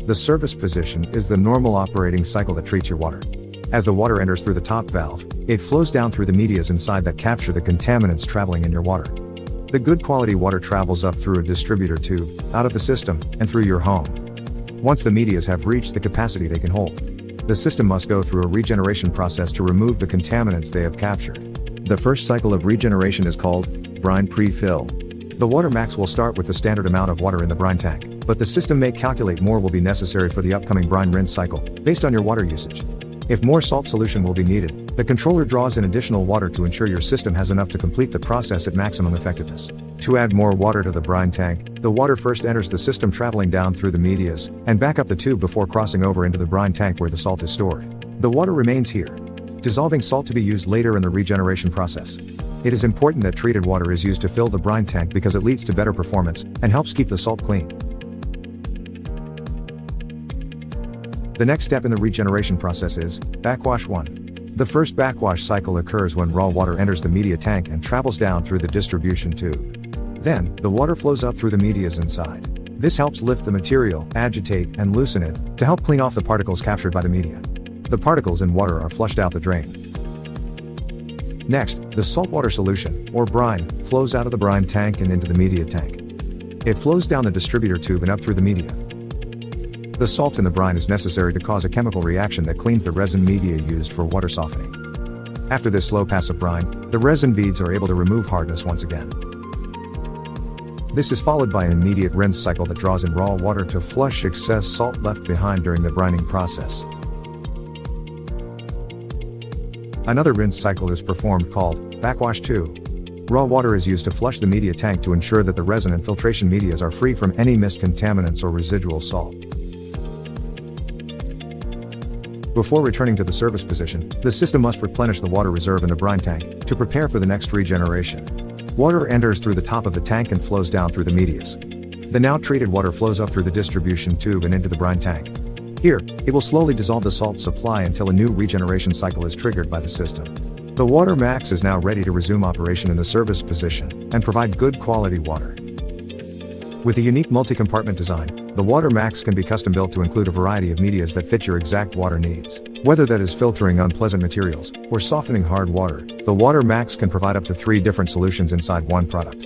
The service position is the normal operating cycle that treats your water. As the water enters through the top valve, it flows down through the medias inside that capture the contaminants traveling in your water. The good quality water travels up through a distributor tube, out of the system, and through your home. Once the medias have reached the capacity they can hold, the system must go through a regeneration process to remove the contaminants they have captured. The first cycle of regeneration is called brine pre-fill. The WaterMax will start with the standard amount of water in the brine tank, but the system may calculate more will be necessary for the upcoming brine rinse cycle, based on your water usage. If more salt solution will be needed, the controller draws in additional water to ensure your system has enough to complete the process at maximum effectiveness. To add more water to the brine tank, the water first enters the system traveling down through the medias, and back up the tube before crossing over into the brine tank where the salt is stored. The water remains here, dissolving salt to be used later in the regeneration process. It is important that treated water is used to fill the brine tank because it leads to better performance, and helps keep the salt clean. The next step in the regeneration process is backwash 1. The first backwash cycle occurs when raw water enters the media tank and travels down through the distribution tube. Then, the water flows up through the medias inside. This helps lift the material, agitate, and loosen it, to help clean off the particles captured by the media. The particles in water are flushed out the drain. Next, the saltwater solution, or brine, flows out of the brine tank and into the media tank. It flows down the distributor tube and up through the media. The salt in the brine is necessary to cause a chemical reaction that cleans the resin media used for water softening. After this slow pass of brine, the resin beads are able to remove hardness once again. This is followed by an immediate rinse cycle that draws in raw water to flush excess salt left behind during the brining process. Another rinse cycle is performed called backwash 2. Raw water is used to flush the media tank to ensure that the resin and filtration medias are free from any missed contaminants or residual salt. Before returning to the service position, the system must replenish the water reserve in the brine tank, to prepare for the next regeneration. Water enters through the top of the tank and flows down through the medias. The now treated water flows up through the distribution tube and into the brine tank. Here, it will slowly dissolve the salt supply until a new regeneration cycle is triggered by the system. The WaterMax is now ready to resume operation in the service position, and provide good quality water. With a unique multi-compartment design, the WaterMax can be custom built to include a variety of medias that fit your exact water needs. Whether that is filtering unpleasant materials, or softening hard water, the WaterMax can provide up to 3 different solutions inside one product.